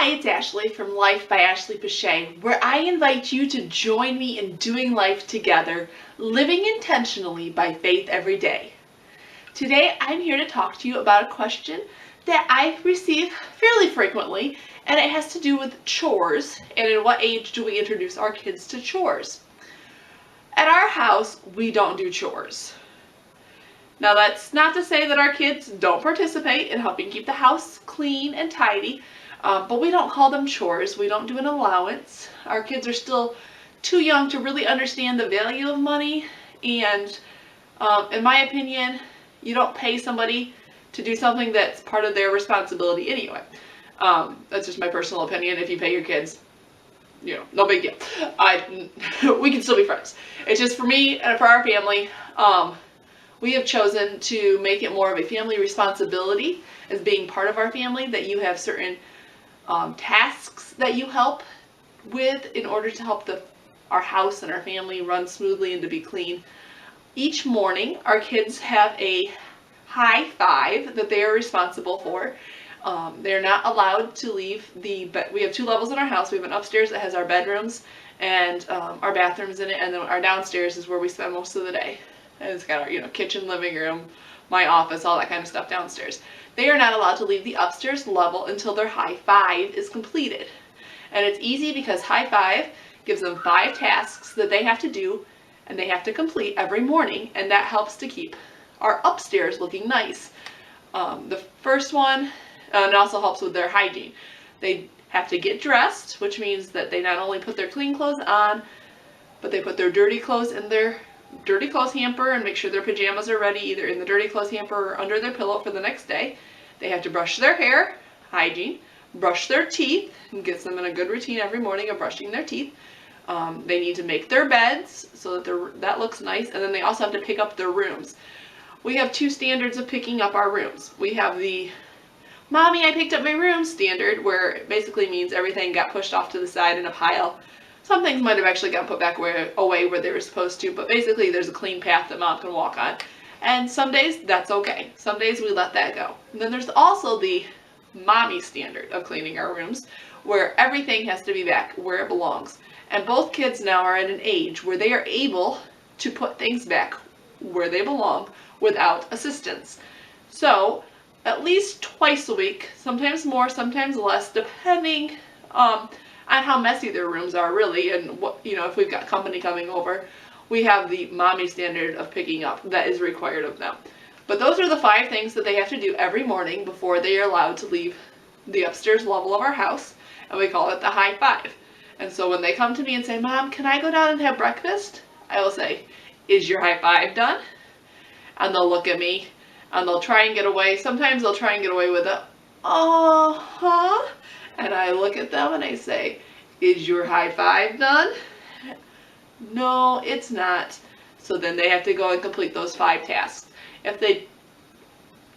Hi, it's Ashley from Life by Ashley Pichea, where I invite you to join me in doing life together, living intentionally by faith every day. Today, I'm here to talk to you about a question that I receive fairly frequently, and it has to do with chores, and in what age do we introduce our kids to chores? At our house, we don't do chores. Now, that's not to say that our kids don't participate in helping keep the house clean and tidy, but we don't call them chores. We don't do an allowance. Our kids are still too young to really understand the value of money, and in my opinion, you don't pay somebody to do something that's part of their responsibility anyway. That's just my personal opinion. If you pay your kids, no big deal. We can still be friends. It's just for me and for our family, we have chosen to make it more of a family responsibility as being part of our family, that you have certain tasks that you help with in order to help our house and our family run smoothly and to be clean. Each morning, our kids have a high five that they are responsible for. They're not allowed to leave the bed. We have 2 levels in our house. We have an upstairs that has our bedrooms and our bathrooms in it, and then our downstairs is where we spend most of the day. And it's got our kitchen, living room, my office, all that kind of stuff downstairs. They are not allowed to leave the upstairs level until their high five is completed. And it's easy because high five gives them 5 tasks that they have to do and they have to complete every morning, and that helps to keep our upstairs looking nice. The first one, and it also helps with their hygiene. They have to get dressed, which means that they not only put their clean clothes on, but they put their dirty clothes in their dirty clothes hamper and make sure their pajamas are ready either in the dirty clothes hamper or under their pillow for the next day. They have to brush their hair, hygiene, brush their teeth, and gets them in a good routine every morning of brushing their teeth. They need to make their beds so that that looks nice, and then they also have to pick up their rooms. We have 2 standards of picking up our rooms. We have the "Mommy, I picked up my room" standard, where it basically means everything got pushed off to the side in a pile. Some things might have actually gotten put back away where they were supposed to, but basically there's a clean path that Mom can walk on. And some days that's okay. Some days we let that go. And then there's also the mommy standard of cleaning our rooms, where everything has to be back where it belongs. And both kids now are at an age where they are able to put things back where they belong without assistance. So at least twice a week, sometimes more, sometimes less, depending on how messy their rooms are, really, and what, if we've got company coming over, we have the mommy standard of picking up that is required of them. But those are the 5 things that they have to do every morning before they are allowed to leave the upstairs level of our house, and we call it the high five. And so when they come to me and say, "Mom, can I go down and have breakfast?" I will say, "Is your high five done?" And they'll look at me, and they'll try and get away. Sometimes they'll try and get away with it. "Uh-huh." And I look at them and I say, "Is your high five done?" "No, it's not." So then they have to go and complete those 5 tasks. If they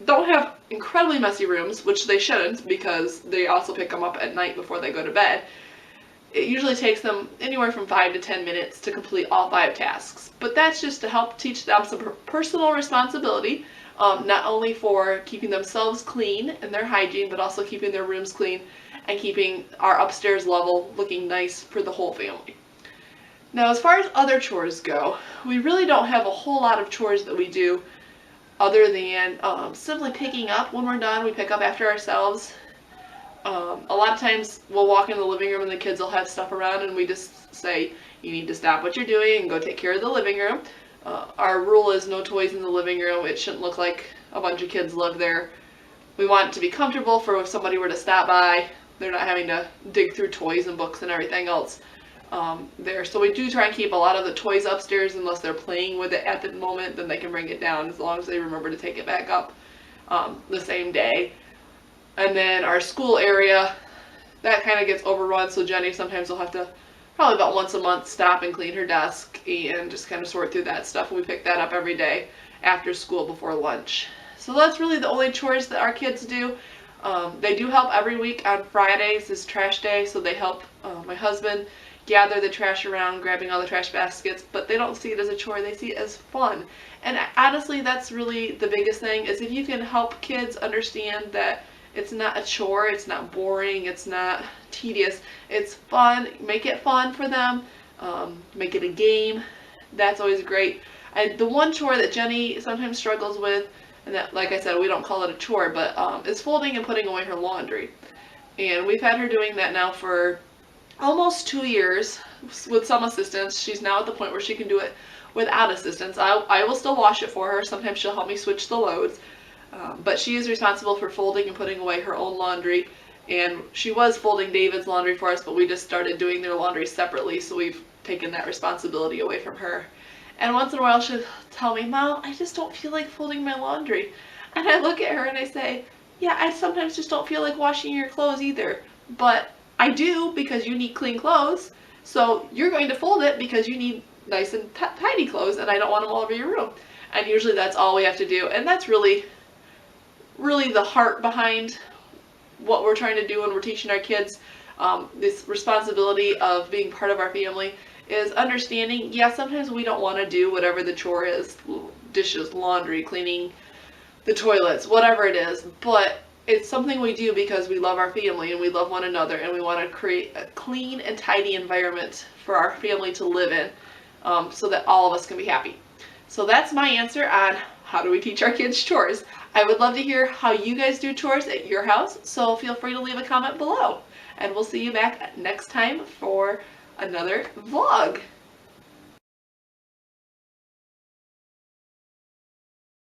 don't have incredibly messy rooms, which they shouldn't because they also pick them up at night before they go to bed, it usually takes them anywhere from 5 to 10 minutes to complete all 5 tasks. But that's just to help teach them some personal responsibility, not only for keeping themselves clean and their hygiene, but also keeping their rooms clean and keeping our upstairs level looking nice for the whole family. Now, as far as other chores go, we really don't have a whole lot of chores that we do other than simply picking up. When we're done, we pick up after ourselves. A lot of times we'll walk in the living room and the kids will have stuff around, and we just say, "You need to stop what you're doing and go take care of the living room." Our rule is no toys in the living room. It shouldn't look like a bunch of kids live there. We want it to be comfortable for if somebody were to stop by. They're not having to dig through toys and books and everything else there. So we do try and keep a lot of the toys upstairs, unless they're playing with it at the moment, then they can bring it down as long as they remember to take it back up the same day. And then our school area, that kind of gets overrun, so Jenny sometimes will have to, probably about once a month, stop and clean her desk and just kind of sort through that stuff. We pick that up every day after school before lunch. So that's really the only chores that our kids do. They do help every week. On Fridays is trash day, so they help my husband gather the trash around, grabbing all the trash baskets, but they don't see it as a chore, they see it as fun. And honestly, that's really the biggest thing, is if you can help kids understand that It's not a chore, it's not boring, it's not tedious. It's fun. Make it fun for them. Make it a game. That's always great. The one chore that Jenny sometimes struggles with, and that, like I said, we don't call it a chore, but is folding and putting away her laundry. And we've had her doing that now for almost 2 years with some assistance. She's now at the point where she can do it without assistance. I will still wash it for her. Sometimes she'll help me switch the loads. But she is responsible for folding and putting away her own laundry. And she was folding David's laundry for us, but we just started doing their laundry separately, so we've taken that responsibility away from her. And once in a while she'll tell me, Mom, I just don't feel like folding my laundry. And I look at her and I say, yeah, I sometimes just don't feel like washing your clothes either. But I do, because you need clean clothes. So you're going to fold it because you need nice and tidy clothes, and I don't want them all over your room. And usually that's all we have to do. And that's really the heart behind what we're trying to do when we're teaching our kids this responsibility of being part of our family, is understanding, yeah, sometimes we don't want to do whatever the chore is, dishes, laundry, cleaning the toilets, whatever it is, but it's something we do because we love our family and we love one another, and we want to create a clean and tidy environment for our family to live in, so that all of us can be happy. So that's my answer on how do we teach our kids chores. I would love to hear how you guys do chores at your house, so feel free to leave a comment below. And we'll see you back next time for another vlog.